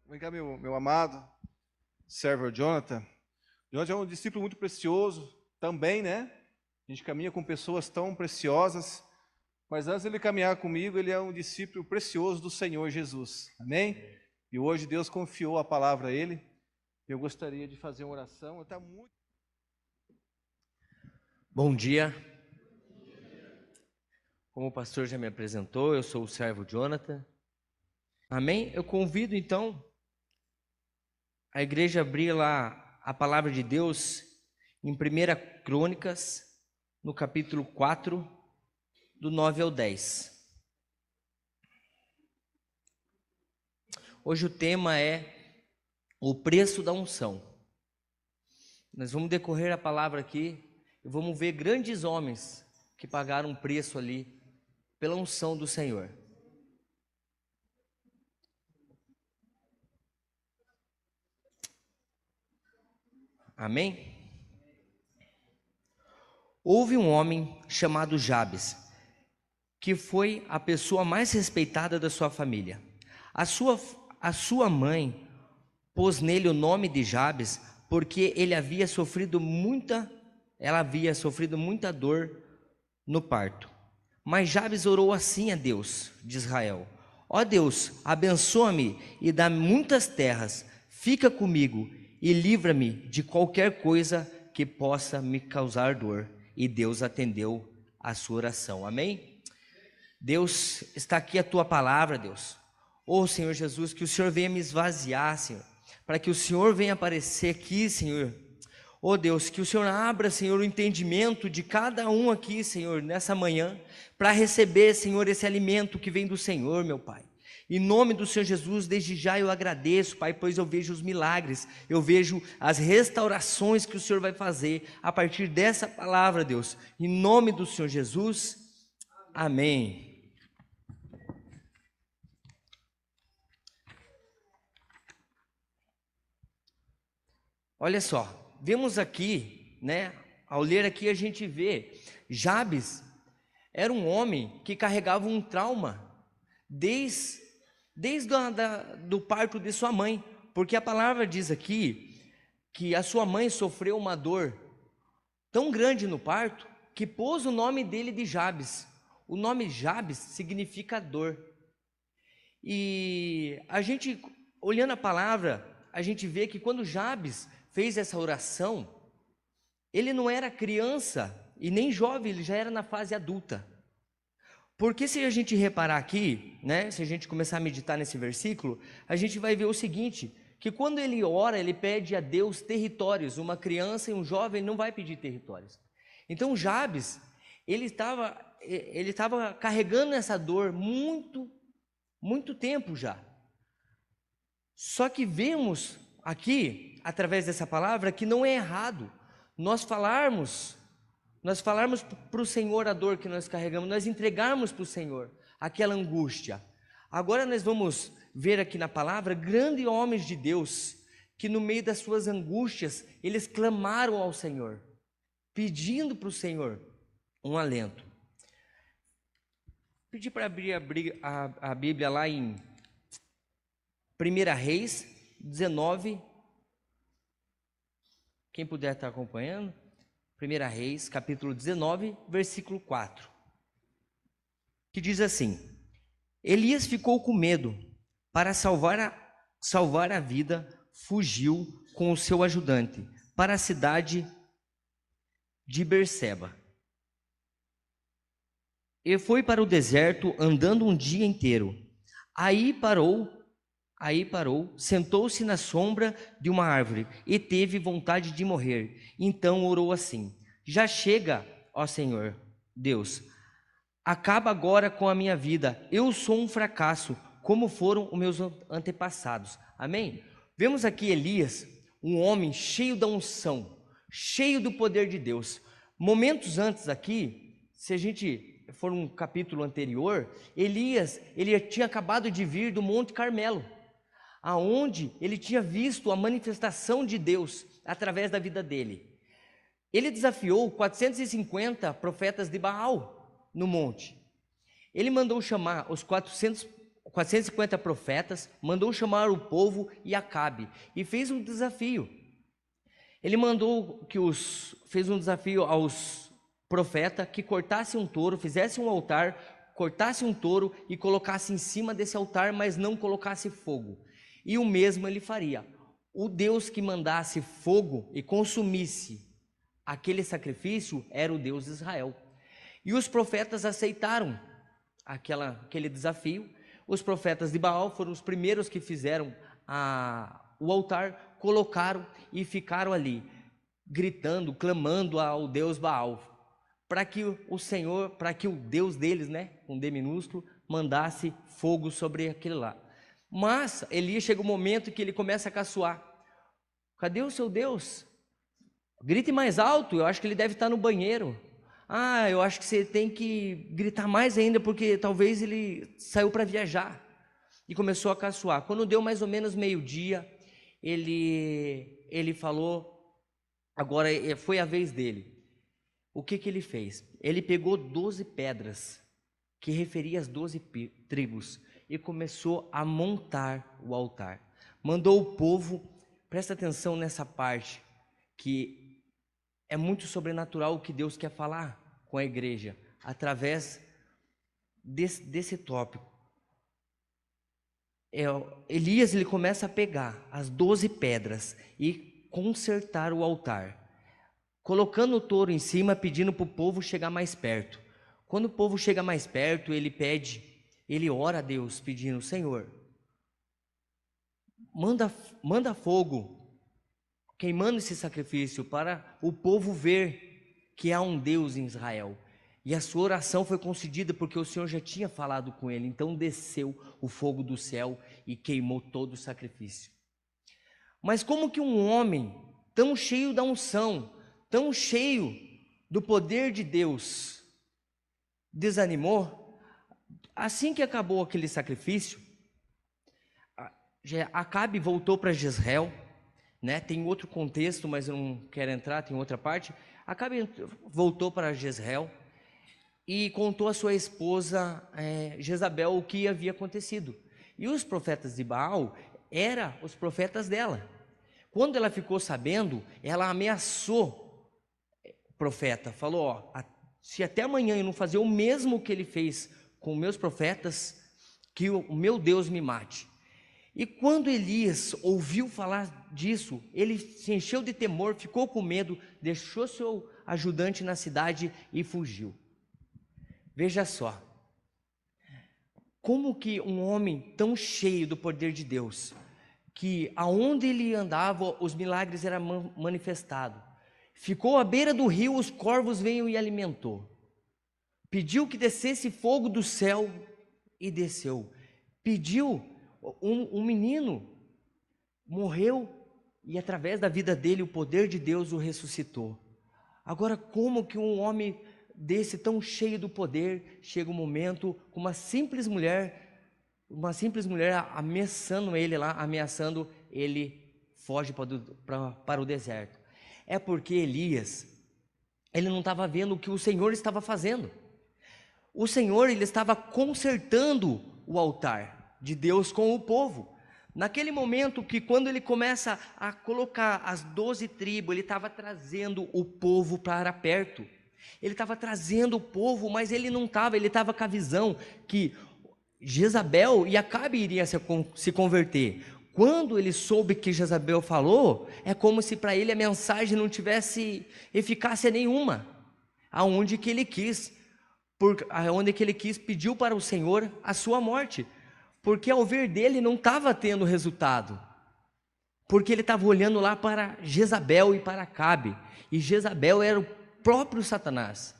Vem cá, meu amado servo Jonathan. Jonathan é um discípulo muito precioso também, né? A gente caminha com pessoas tão preciosas, mas antes de ele caminhar comigo, ele é um discípulo precioso do Senhor Jesus. Amém? E hoje Deus confiou a palavra a ele. Eu gostaria de fazer uma oração. Está muito... Bom dia. Como o pastor já me apresentou, eu sou o servo Jonathan. Amém? Eu convido então a igreja a abrir lá a palavra de Deus em 1 Crônicas, no capítulo 4, do 9 ao 10. Hoje o tema é o preço da unção. Nós vamos decorrer a palavra aqui e vamos ver grandes homens que pagaram um preço ali pela unção do Senhor. Amém? Houve um homem chamado Jabes, que foi a pessoa mais respeitada da sua família. A sua mãe pôs nele o nome de Jabes, porque ela havia sofrido muita dor no parto. Mas Jabes orou assim a Deus de Israel: ó Deus, abençoa-me e dá muitas terras, fica comigo e livra-me de qualquer coisa que possa me causar dor. E Deus atendeu a sua oração. Amém? Deus, está aqui a tua palavra, Deus. Ô Senhor Jesus, que o Senhor venha me esvaziar, Senhor, para que o Senhor venha aparecer aqui, Senhor. Ô Deus, que o Senhor abra, Senhor, o entendimento de cada um aqui, Senhor, nessa manhã, para receber, Senhor, esse alimento que vem do Senhor, meu Pai. Em nome do Senhor Jesus, desde já eu agradeço, Pai, pois eu vejo os milagres, eu vejo as restaurações que o Senhor vai fazer a partir dessa palavra, Deus. Em nome do Senhor Jesus, amém. Olha só, vemos aqui, né, ao ler aqui a gente vê, Jabes era um homem que carregava um trauma desde do parto de sua mãe, porque a palavra diz aqui que a sua mãe sofreu uma dor tão grande no parto que pôs o nome dele de Jabes. O nome Jabes significa dor. E a gente, olhando a palavra, a gente vê que quando Jabes fez essa oração, ele não era criança e nem jovem, ele já era na fase adulta. Porque se a gente reparar aqui, né, se a gente começar a meditar nesse versículo, a gente vai ver o seguinte, que quando ele ora, ele pede a Deus territórios. Uma criança e um jovem não vai pedir territórios. Então Jabes, ele estava carregando essa dor muito tempo já. Só que vemos aqui, através dessa palavra, que não é errado nós falarmos para o Senhor a dor que nós carregamos, nós entregarmos para o Senhor aquela angústia. Agora nós vamos ver aqui na palavra grandes homens de Deus, que no meio das suas angústias, eles clamaram ao Senhor, pedindo para o Senhor um alento. Pedi para abrir a Bíblia lá em 1 Reis 19, quem puder estar acompanhando, 1 Reis, capítulo 19, versículo 4, que diz assim: Elias ficou com medo, para salvar a vida, fugiu com o seu ajudante para a cidade de Berseba. E foi para o deserto andando um dia inteiro. Aí parou, sentou-se na sombra de uma árvore e teve vontade de morrer. Então orou assim: já chega, ó Senhor Deus, acaba agora com a minha vida. Eu sou um fracasso, como foram os meus antepassados. Amém? Vemos aqui Elias, um homem cheio da unção, cheio do poder de Deus. Momentos antes aqui, se a gente for um capítulo anterior, Elias, ele tinha acabado de vir do Monte Carmelo, aonde ele tinha visto a manifestação de Deus através da vida dele. Ele desafiou 450 profetas de Baal no monte. Ele mandou chamar os 450 profetas, mandou chamar o povo e Acabe, e fez um desafio. Ele fez um desafio aos profetas que cortassem um touro, fizessem um altar, cortassem um touro e colocassem em cima desse altar, mas não colocasse fogo. E o mesmo ele faria. O Deus que mandasse fogo e consumisse aquele sacrifício era o Deus de Israel. E os profetas aceitaram aquele desafio. Os profetas de Baal foram os primeiros que fizeram o altar, colocaram e ficaram ali, gritando, clamando ao Deus Baal, para que o Deus deles, né, com D minúsculo, mandasse fogo sobre aquele lá. Mas Elias chega um momento que ele começa a caçoar. Cadê o seu Deus? Grite mais alto, eu acho que ele deve estar no banheiro. Eu acho que você tem que gritar mais ainda, porque talvez ele saiu para viajar. E começou a caçoar. Quando deu mais ou menos meio-dia, ele falou, agora foi a vez dele. O que ele fez? Ele pegou 12 pedras, que referia às 12 tribos, e começou a montar o altar. Mandou o povo, presta atenção nessa parte, que é muito sobrenatural o que Deus quer falar com a igreja, através desse tópico. Elias, ele começa a pegar as 12 pedras e consertar o altar, colocando o touro em cima, pedindo para o povo chegar mais perto. Quando o povo chega mais perto, ele ora a Deus, pedindo: Senhor, manda fogo, queimando esse sacrifício, para o povo ver que há um Deus em Israel. E a sua oração foi concedida, porque o Senhor já tinha falado com ele. Então desceu o fogo do céu e queimou todo o sacrifício. Mas como que um homem tão cheio da unção, tão cheio do poder de Deus, desanimou? Assim que acabou aquele sacrifício, Acabe voltou para Jezreel, né? Tem outro contexto, mas eu não quero entrar, tem outra parte. Acabe voltou para Jezreel e contou à sua esposa Jezabel o que havia acontecido. E os profetas de Baal eram os profetas dela. Quando ela ficou sabendo, ela ameaçou o profeta, falou: se até amanhã eu não fazer o mesmo que ele fez com meus profetas, que o meu Deus me mate. E quando Elias ouviu falar disso, ele se encheu de temor, ficou com medo, deixou seu ajudante na cidade e fugiu. Veja só, como que um homem tão cheio do poder de Deus, que aonde ele andava os milagres eram manifestados, ficou à beira do rio, os corvos veio e alimentou, pediu que descesse fogo do céu e desceu, pediu, um menino morreu e através da vida dele o poder de Deus o ressuscitou. Agora, como que um homem desse tão cheio do poder, chega um momento com uma simples mulher ameaçando ele, foge para o deserto. É porque Elias, ele não estava vendo o que o Senhor estava fazendo. O Senhor, ele estava consertando o altar de Deus com o povo. Naquele momento que quando ele começa a colocar as 12 tribos, ele estava trazendo o povo para perto. Ele estava trazendo o povo, mas ele estava com a visão que Jezabel e Acabe iriam se converter. Quando ele soube que Jezabel falou, é como se para ele a mensagem não tivesse eficácia nenhuma. Aonde que ele quis, pediu para o Senhor a sua morte, porque ao ver dele não estava tendo resultado, porque ele estava olhando lá para Jezabel e para Acabe, e Jezabel era o próprio Satanás,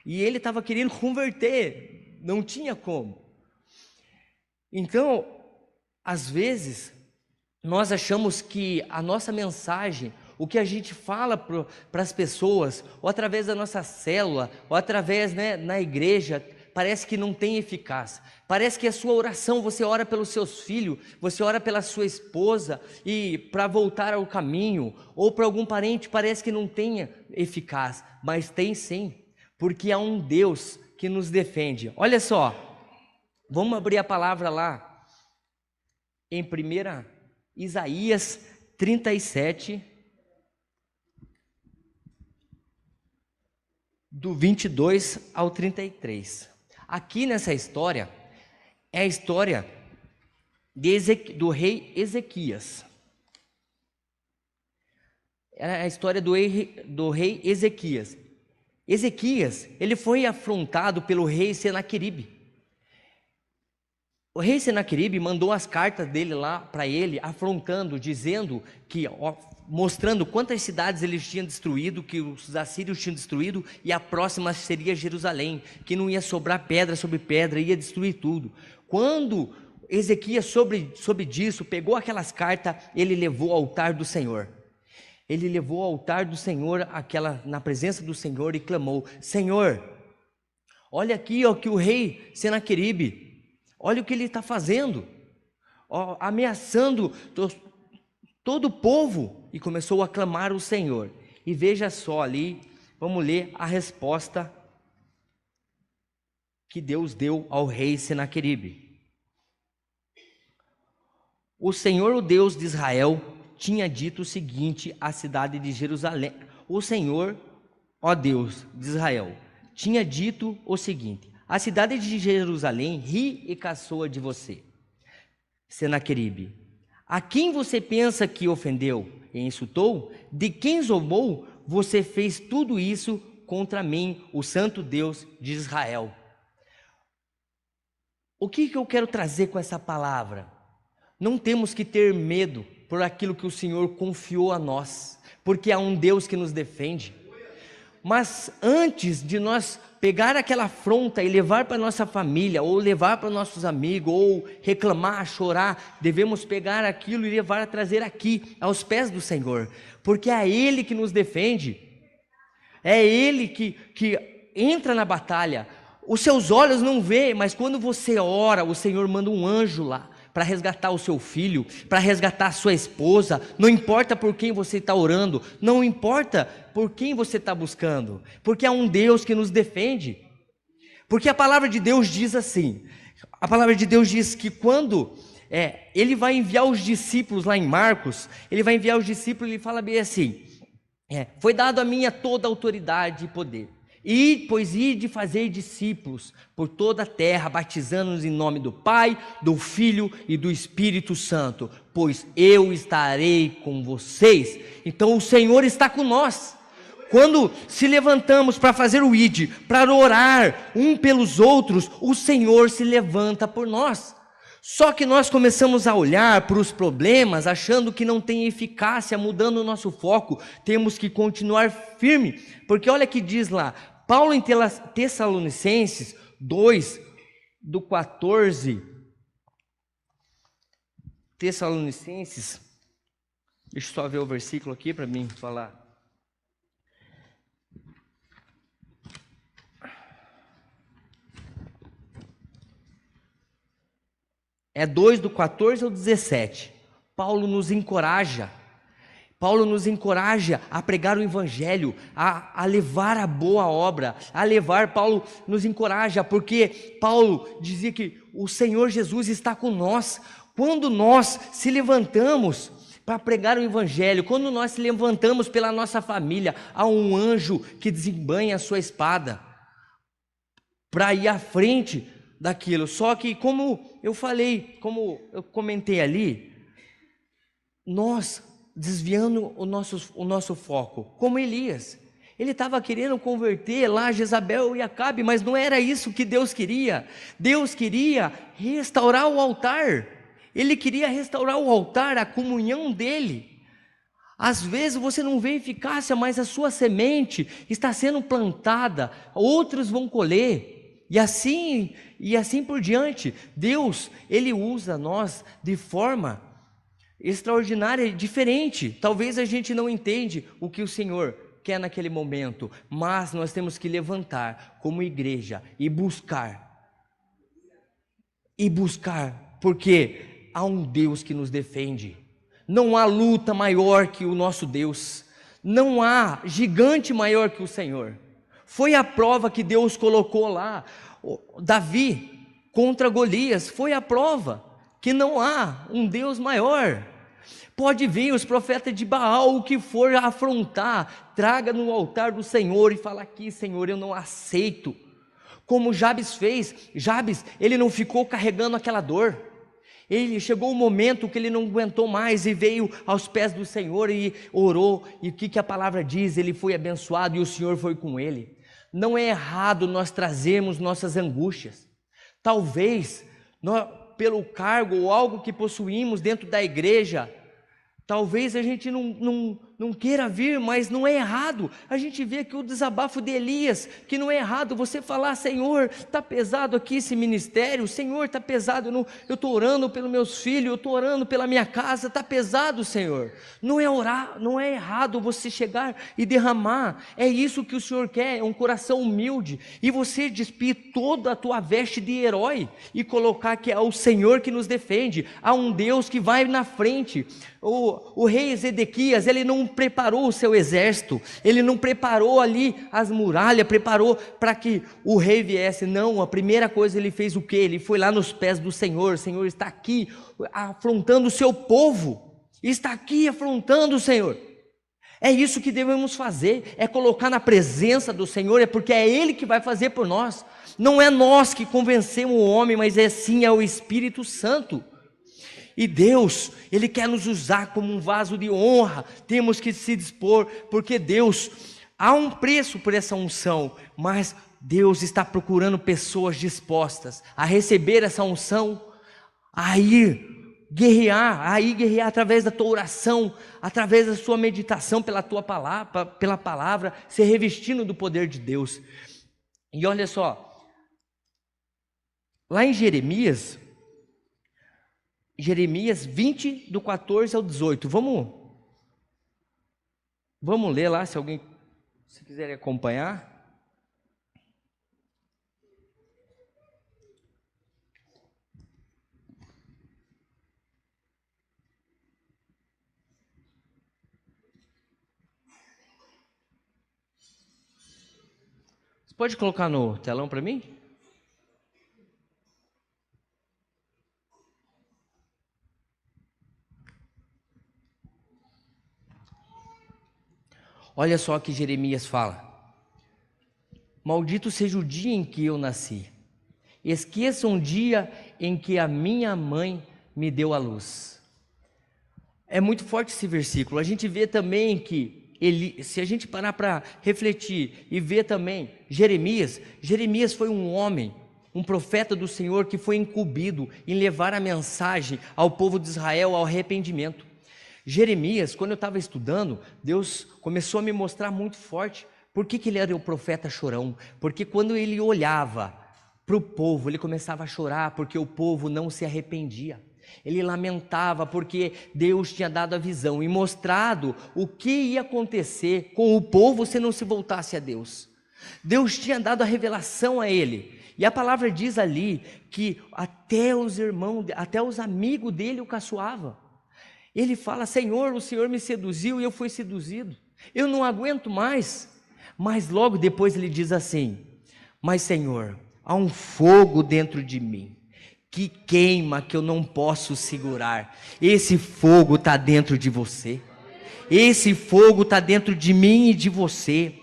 e ele estava querendo converter, não tinha como. Então, às vezes, nós achamos que a nossa mensagem, o que a gente fala para as pessoas, ou através da nossa célula, ou através, na igreja, parece que não tem eficácia. Parece que a sua oração, você ora pelos seus filhos, você ora pela sua esposa, e para voltar ao caminho, ou para algum parente, parece que não tenha eficácia, mas tem sim, porque há um Deus que nos defende. Olha só, vamos abrir a palavra lá, em 1 Isaías 37, do 22 ao 33. Aqui nessa história, é a história do rei Ezequias. É a história do rei Ezequias. Ezequias, ele foi afrontado pelo rei Senaqueribe. O rei Senaqueribe mandou as cartas dele lá para ele, afrontando, dizendo que, mostrando quantas cidades eles tinham destruído, que os assírios tinham destruído, e a próxima seria Jerusalém, que não ia sobrar pedra sobre pedra, ia destruir tudo. Quando Ezequias soube disso, pegou aquelas cartas, ele levou ao altar do Senhor. Ele levou ao altar do Senhor, na presença do Senhor, e clamou: Senhor, olha aqui, ó, que o rei Senaqueribe, olha o que ele está fazendo, ó, ameaçando todo o povo. E começou a clamar o Senhor. E veja só ali, vamos ler a resposta que Deus deu ao rei Senaqueribe. O Senhor, o Deus de Israel, tinha dito o seguinte à cidade de Jerusalém. O Senhor, ó Deus de Israel, tinha dito o seguinte: a cidade de Jerusalém ri e caçoa de você, Senaqueribe. A quem você pensa que ofendeu e insultou? De quem zombou? Você fez tudo isso contra mim, o Santo Deus de Israel. O que eu quero trazer com essa palavra? Não temos que ter medo por aquilo que o Senhor confiou a nós, porque há um Deus que nos defende. Mas antes de nós pegar aquela afronta e levar para nossa família, ou levar para nossos amigos, ou reclamar, chorar, devemos pegar aquilo e levar a trazer aqui, aos pés do Senhor, porque é Ele que nos defende, é Ele que entra na batalha. Os seus olhos não veem, mas quando você ora, o Senhor manda um anjo lá, para resgatar o seu filho, para resgatar a sua esposa. Não importa por quem você está orando, não importa por quem você está buscando, porque há um Deus que nos defende. Porque a palavra de Deus diz assim, a palavra de Deus diz que quando Ele vai enviar os discípulos lá em Marcos, Ele vai enviar os discípulos, Ele fala bem assim, foi dado a mim toda a autoridade e poder. Pois ide fazer discípulos por toda a terra, batizando-nos em nome do Pai, do Filho e do Espírito Santo, pois eu estarei com vocês. Então o Senhor está com nós. Quando se levantamos para fazer o ide, para orar um pelos outros, o Senhor se levanta por nós. Só que nós começamos a olhar para os problemas, achando que não tem eficácia, mudando o nosso foco. Temos que continuar firme, porque olha que diz lá, Paulo em Tessalonicenses 2, do 14, Tessalonicenses, deixa eu só ver o versículo aqui para mim falar. É 2 do 14 ao 17, Paulo nos encoraja a pregar o evangelho, a levar a boa obra, Paulo nos encoraja, porque Paulo dizia que o Senhor Jesus está com nós. Quando nós se levantamos para pregar o evangelho, quando nós se levantamos pela nossa família, há um anjo que desembanha a sua espada, para ir à frente daquilo. Só que como eu falei, como eu comentei ali, nós desviando o nosso foco, como Elias, ele estava querendo converter lá Jezabel e Acabe, mas não era isso que Deus queria. Deus queria restaurar o altar, Ele queria restaurar o altar, a comunhão dele. Às vezes você não vê eficácia, mas a sua semente está sendo plantada, outros vão colher, e assim por diante. Deus, Ele usa nós de forma extraordinária, diferente. Talvez a gente não entende o que o Senhor quer naquele momento, mas nós temos que levantar como igreja e buscar, porque há um Deus que nos defende. Não há luta maior que o nosso Deus, não há gigante maior que o Senhor. Foi a prova que Deus colocou lá, Davi contra Golias, foi a prova. que não há um Deus maior. Pode vir os profetas de Baal, o que for afrontar, traga no altar do Senhor e fala aqui: Senhor, eu não aceito. Como Jabes fez. Jabes, ele não ficou carregando aquela dor. Ele chegou um momento que ele não aguentou mais e veio aos pés do Senhor e orou. E o que a palavra diz? Ele foi abençoado e o Senhor foi com ele. Não é errado nós trazermos nossas angústias. Talvez, pelo cargo ou algo que possuímos dentro da igreja, talvez a gente não queira vir, mas não é errado. A gente vê aqui o desabafo de Elias, que não é errado você falar: Senhor, está pesado aqui esse ministério, Senhor, está pesado, eu estou orando pelos meus filhos, eu estou orando pela minha casa, está pesado, Senhor. Não é errado você chegar e derramar. É isso que o Senhor quer, é um coração humilde, e você despir toda a tua veste de herói, e colocar que é o Senhor que nos defende, há um Deus que vai na frente. O rei Zedequias, ele não preparou o seu exército, ele não preparou ali as muralhas, preparou para que o rei viesse. Não, a primeira coisa ele fez o quê? Ele foi lá nos pés do Senhor. O Senhor está aqui afrontando o seu povo, está aqui afrontando o Senhor. É isso que devemos fazer, é colocar na presença do Senhor, é porque é Ele que vai fazer por nós. Não é nós que convencemos o homem, mas é o Espírito Santo. E Deus, Ele quer nos usar como um vaso de honra. Temos que se dispor, porque Deus, há um preço por essa unção, mas Deus está procurando pessoas dispostas a receber essa unção, a ir guerrear através da tua oração, através da sua meditação pela palavra, se revestindo do poder de Deus. E olha só, lá em Jeremias 20, do 14 ao 18, vamos ler lá, se quiser acompanhar. Você pode colocar no telão para mim? Olha só o que Jeremias fala: maldito seja o dia em que eu nasci, esqueça um dia em que a minha mãe me deu a luz. É muito forte esse versículo. A gente vê também que se a gente parar para refletir e ver também Jeremias foi um homem, um profeta do Senhor, que foi incumbido em levar a mensagem ao povo de Israel ao arrependimento. Jeremias, quando eu estava estudando, Deus começou a me mostrar muito forte por que ele era o profeta chorão. Porque quando ele olhava para o povo, ele começava a chorar porque o povo não se arrependia. Ele lamentava porque Deus tinha dado a visão e mostrado o que ia acontecer com o povo se não se voltasse a Deus. Deus tinha dado a revelação a ele. E a palavra diz ali que até os irmãos, até os amigos dele o caçoavam. Ele fala: Senhor, o Senhor me seduziu e eu fui seduzido, eu não aguento mais. Mas logo depois ele diz assim: mas Senhor, há um fogo dentro de mim, que queima, que eu não posso segurar. Esse fogo está dentro de você, esse fogo está dentro de mim e de você.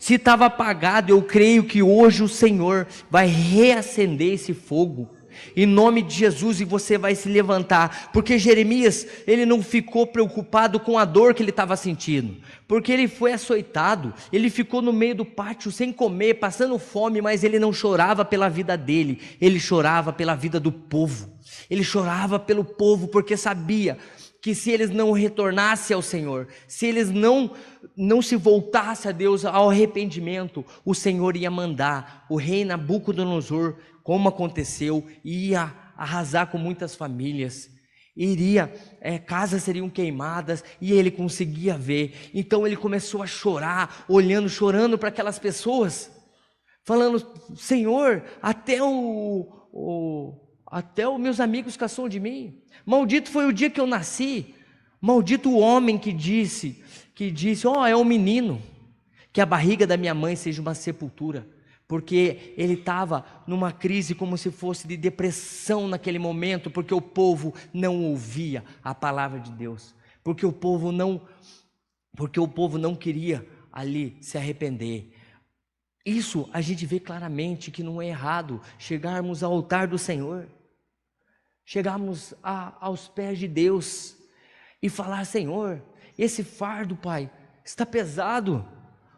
Se estava apagado, eu creio que hoje o Senhor vai reacender esse fogo, em nome de Jesus, e você vai se levantar. Porque Jeremias, ele não ficou preocupado com a dor que ele estava sentindo, porque ele foi açoitado, ele ficou no meio do pátio sem comer, passando fome, mas ele não chorava pela vida dele, ele chorava pela vida do povo. Ele chorava pelo povo, porque sabia que se eles não retornassem ao Senhor, se eles não se voltassem a Deus, ao arrependimento, o Senhor ia mandar o rei Nabucodonosor, como aconteceu, ia arrasar com muitas famílias, casas seriam queimadas, e ele conseguia ver. Então ele começou a chorar, chorando para aquelas pessoas, falando: Senhor, até os meus amigos caçam de mim. Maldito foi o dia que eu nasci. Maldito o homem que disse, é um menino, que a barriga da minha mãe seja uma sepultura. porque ele estava numa crise como se fosse de depressão naquele momento, porque o povo não ouvia a palavra de Deus, porque o povo não queria ali se arrepender. Isso a gente vê claramente que não é errado chegarmos ao altar do Senhor, chegarmos aos pés de Deus e falar: Senhor, esse fardo, Pai, está pesado.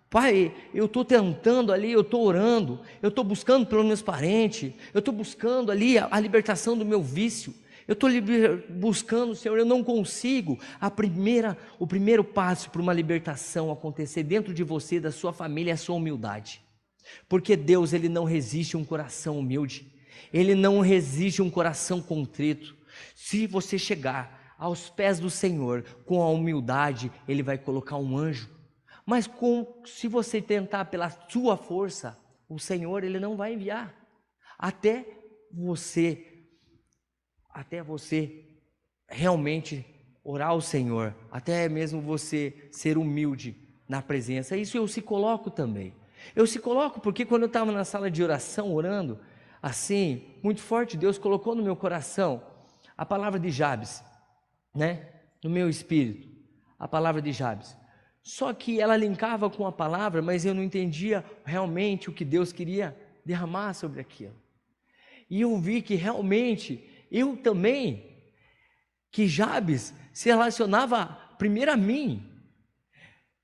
Pai, eu estou tentando ali, eu estou orando, eu estou buscando pelos meus parentes, eu estou buscando ali a libertação do meu vício, eu estou buscando, Senhor, eu não consigo. O primeiro passo para uma libertação acontecer dentro de você, da sua família, é a sua humildade. Porque Deus, Ele não resiste a um coração humilde, Ele não resiste a um coração contrito. Se você chegar aos pés do Senhor com a humildade, Ele vai colocar um anjo. Mas se você tentar pela sua força, o Senhor, Ele não vai enviar. Até você realmente orar ao Senhor, até mesmo você ser humilde na presença. Isso eu se coloco também. Eu se coloco porque quando eu estava na sala de oração orando, assim, muito forte, Deus colocou no meu coração a palavra de Jabes, né? No meu espírito, a palavra de Jabes. Só que ela linkava com a palavra, mas eu não entendia realmente o que Deus queria derramar sobre aquilo. E eu vi que realmente, eu também, que Jabes se relacionava primeiro a mim.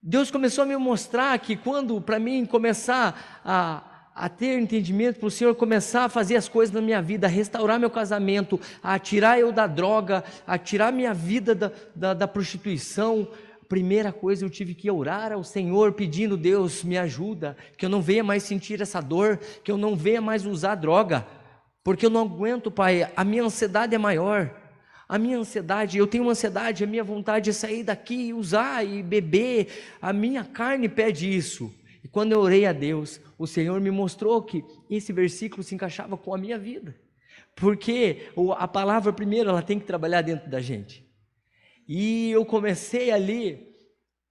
Deus começou a me mostrar que quando para mim começar a ter entendimento, para o Senhor começar a fazer as coisas na minha vida, a restaurar meu casamento, a tirar eu da droga, a tirar minha vida da prostituição, primeira coisa eu tive que orar ao Senhor pedindo: Deus, me ajuda, que eu não venha mais sentir essa dor, que eu não venha mais usar droga, porque eu não aguento, Pai, a minha ansiedade é maior, eu tenho uma ansiedade, a minha vontade é sair daqui e usar e beber, a minha carne pede isso. E quando eu orei a Deus, o Senhor me mostrou que esse versículo se encaixava com a minha vida, porque a palavra primeiro, ela tem que trabalhar dentro da gente. E eu comecei ali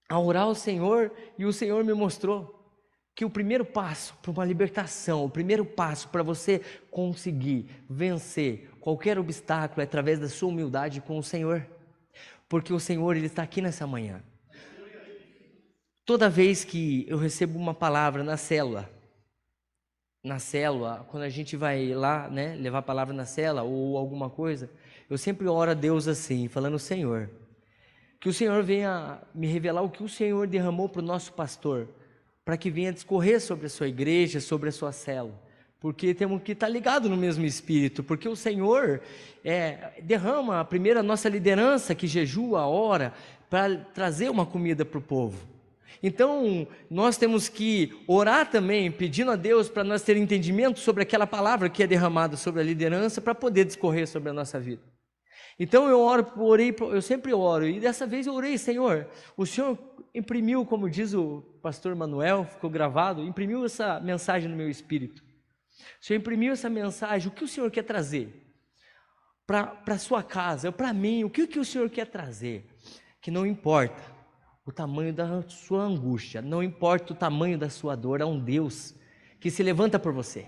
a orar ao Senhor, e o Senhor me mostrou que o primeiro passo para uma libertação, o primeiro passo para você conseguir vencer qualquer obstáculo é através da sua humildade com o Senhor, porque o Senhor, Ele está aqui nessa manhã. Toda vez que eu recebo uma palavra na célula, quando a gente vai lá, né, levar a palavra na célula ou alguma coisa, eu sempre oro a Deus assim, falando: Senhor, que o Senhor venha me revelar o que o Senhor derramou para o nosso pastor, para que venha discorrer sobre a sua igreja, sobre a sua célula, porque temos que estar ligados no mesmo espírito, porque o Senhor derrama primeiro a nossa liderança que jejua, ora, para trazer uma comida para o povo. Então, nós temos que orar também, pedindo a Deus para nós ter entendimento sobre aquela palavra que é derramada sobre a liderança, para poder discorrer sobre a nossa vida. Então eu sempre oro, e dessa vez eu orei: Senhor, o Senhor imprimiu, como diz o pastor Manuel, ficou gravado, imprimiu essa mensagem no meu espírito. O Senhor imprimiu essa mensagem, o que o Senhor quer trazer para a sua casa, para mim, o que o Senhor quer trazer? Que não importa o tamanho da sua angústia, não importa o tamanho da sua dor, há um Deus que se levanta por você.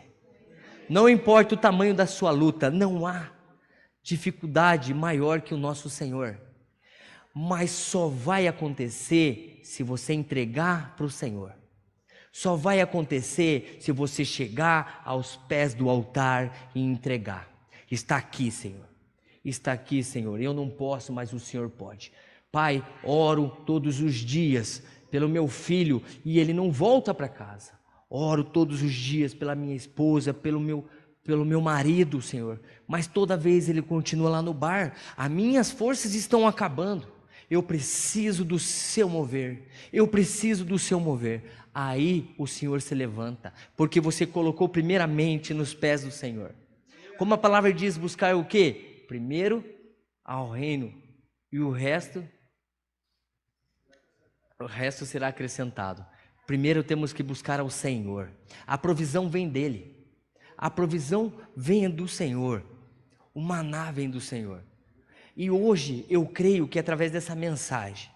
Não importa o tamanho da sua luta, não há dificuldade maior que o nosso Senhor, mas só vai acontecer se você entregar para o Senhor, só vai acontecer se você chegar aos pés do altar e entregar. Está aqui, Senhor, eu não posso, mas o Senhor pode. Pai, oro todos os dias pelo meu filho e ele não volta para casa, oro todos os dias pela minha esposa, pelo meu marido, Senhor, mas toda vez ele continua lá no bar, as minhas forças estão acabando, eu preciso do seu mover, aí o Senhor se levanta, porque você colocou primeiramente nos pés do Senhor, como a palavra diz, buscar o quê? Primeiro ao reino, e o resto será acrescentado. Primeiro temos que buscar ao Senhor, a provisão vem dEle, a provisão vem do Senhor, o maná vem do Senhor. E hoje eu creio que através dessa mensagem,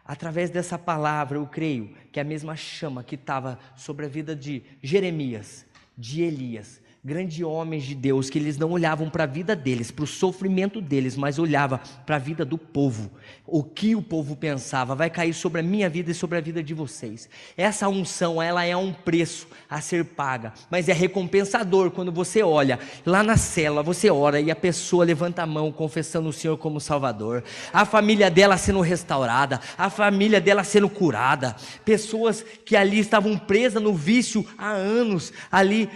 Através dessa palavra, eu creio que a mesma chama que estava sobre a vida de Jeremias, de Elias, grandes homens de Deus, que eles não olhavam para a vida deles, para o sofrimento deles, mas olhavam para a vida do povo. O que o povo pensava vai cair sobre a minha vida e sobre a vida de vocês. Essa unção, ela é um preço a ser paga, mas é recompensador quando você olha lá na cela, você ora e a pessoa levanta a mão confessando o Senhor como Salvador, a família dela sendo restaurada, a família dela sendo curada, pessoas que ali estavam presas no vício há anos, ali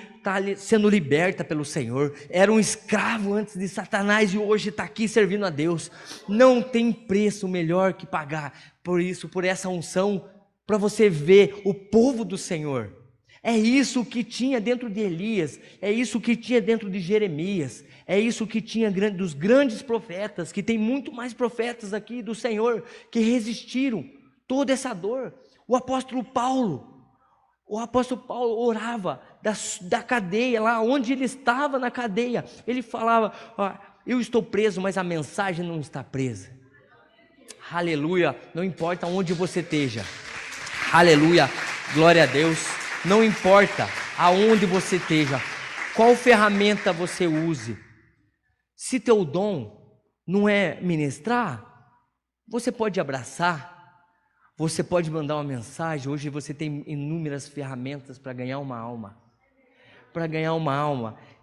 sendo liberta pelo Senhor, era um escravo antes de Satanás e hoje está aqui servindo a Deus. Não tem preço melhor que pagar por isso, por essa unção, para você ver o povo do Senhor. É isso que tinha dentro de Elias, é isso que tinha dentro de Jeremias, é isso que tinha dos grandes profetas, que tem muito mais profetas aqui do Senhor, que resistiram toda essa dor. O apóstolo Paulo orava da cadeia, lá onde ele estava na cadeia, ele falava, eu estou preso, mas a mensagem não está presa. Aleluia, não importa onde você esteja, aleluia, glória a Deus, não importa aonde você esteja, qual ferramenta você use, se teu dom não é ministrar, você pode abraçar, você pode mandar uma mensagem. Hoje você tem inúmeras ferramentas para ganhar uma alma.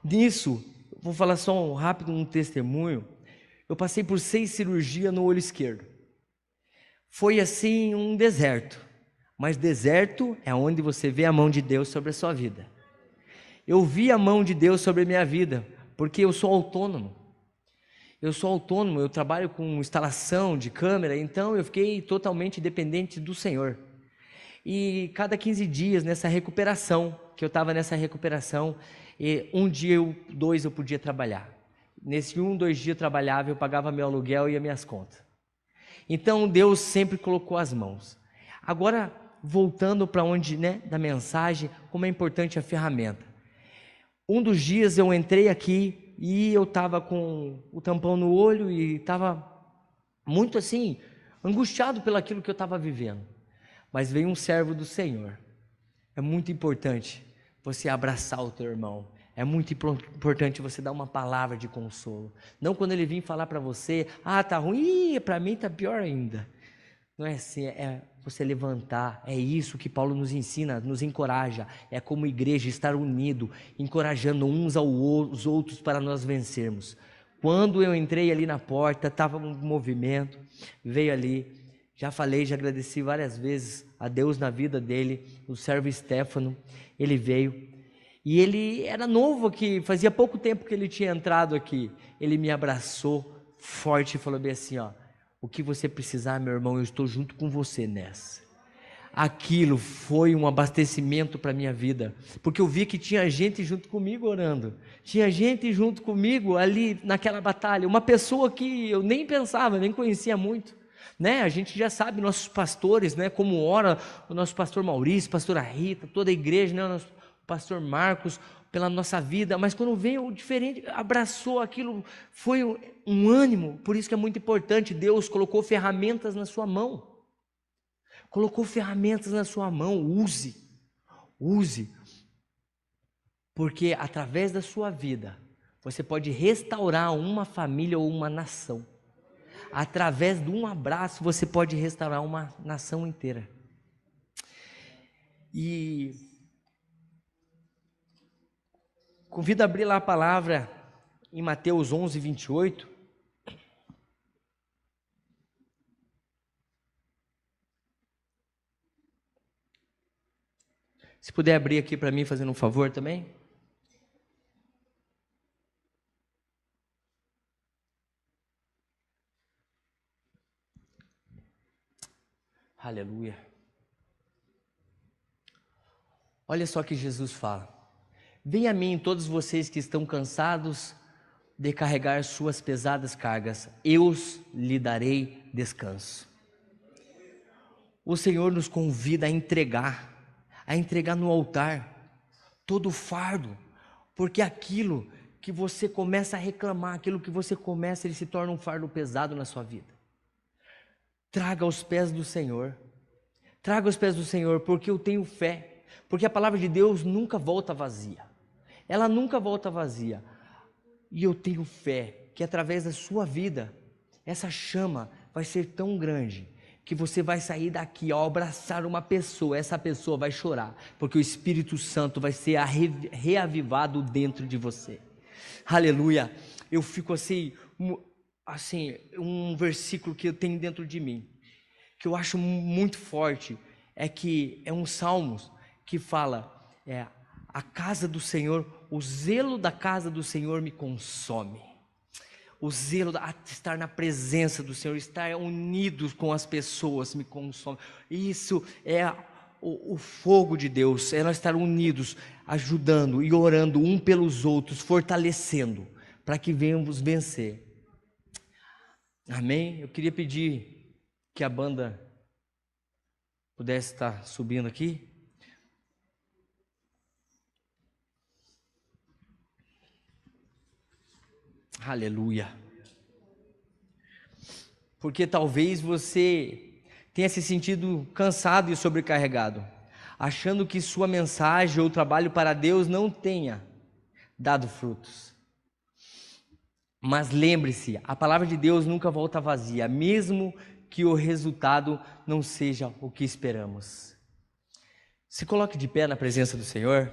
Nisso, vou falar só rápido um testemunho. Eu passei por 6 cirurgias no olho esquerdo. Foi assim um deserto. Mas deserto é onde você vê a mão de Deus sobre a sua vida. Eu vi a mão de Deus sobre a minha vida, porque eu sou autônomo. Eu trabalho com instalação de câmera, então eu fiquei totalmente dependente do Senhor. E cada 15 dias nessa recuperação, que eu estava nessa recuperação, e um dia, 2 eu podia trabalhar. Nesse 2 dias eu trabalhava, eu pagava meu aluguel e as minhas contas. Então Deus sempre colocou as mãos. Agora, voltando para onde, da mensagem, como é importante a ferramenta. Um dos dias eu entrei aqui, e eu estava com o tampão no olho e estava muito assim, angustiado pelo aquilo que eu estava vivendo. Mas veio um servo do Senhor. É muito importante você abraçar o teu irmão. É muito importante você dar uma palavra de consolo. Não quando ele vir falar para você, tá ruim, para mim está pior ainda. Não é assim, é você levantar, é isso que Paulo nos ensina, nos encoraja, é como igreja estar unido, encorajando uns aos outros para nós vencermos. Quando eu entrei ali na porta, estava um movimento, veio ali, já falei, já agradeci várias vezes a Deus na vida dele, o servo Stefano, ele veio, e ele era novo aqui, fazia pouco tempo que ele tinha entrado aqui, ele me abraçou forte e falou bem assim, o que você precisar, meu irmão, eu estou junto com você nessa. Aquilo foi um abastecimento para a minha vida, porque eu vi que tinha gente junto comigo orando, tinha gente junto comigo ali naquela batalha, uma pessoa que eu nem pensava, nem conhecia muito, A gente já sabe, nossos pastores, como ora o nosso pastor Maurício, pastora Rita, toda a igreja, o pastor Marcos, pela nossa vida, mas quando veio o diferente, abraçou aquilo, foi um ânimo. Por isso que é muito importante, Deus colocou ferramentas na sua mão, use, porque através da sua vida, você pode restaurar uma família ou uma nação, através de um abraço, você pode restaurar uma nação inteira. E convido a abrir lá a palavra em Mateus 11, 28. Se puder abrir aqui para mim, fazendo um favor também. Aleluia. Olha só que Jesus fala. Venha a mim todos vocês que estão cansados de carregar suas pesadas cargas, eu lhe darei descanso. O Senhor nos convida a entregar no altar todo o fardo, porque aquilo que você começa a reclamar, aquilo que você começa, ele se torna um fardo pesado na sua vida. traga aos pés do Senhor. Traga aos pés do Senhor, porque eu tenho fé. Porque a palavra de Deus nunca volta vazia. Ela nunca volta vazia. E eu tenho fé que através da sua vida, essa chama vai ser tão grande que você vai sair daqui ao abraçar uma pessoa, essa pessoa vai chorar, porque o Espírito Santo vai ser reavivado dentro de você. Aleluia! Eu fico assim, um versículo que eu tenho dentro de mim, que eu acho muito forte, é que é um Salmos que fala, a casa do Senhor, o zelo da casa do Senhor me consome. O zelo de estar na presença do Senhor, estar unidos com as pessoas me consome. Isso é o fogo de Deus, é nós estar unidos, ajudando e orando um pelos outros, fortalecendo, para que venhamos vencer. Amém? Eu queria pedir que a banda pudesse estar subindo aqui. Aleluia. Porque talvez você tenha se sentido cansado e sobrecarregado, achando que sua mensagem ou trabalho para Deus não tenha dado frutos. Mas lembre-se, a palavra de Deus nunca volta vazia, mesmo que o resultado não seja o que esperamos. Se coloque de pé na presença do Senhor.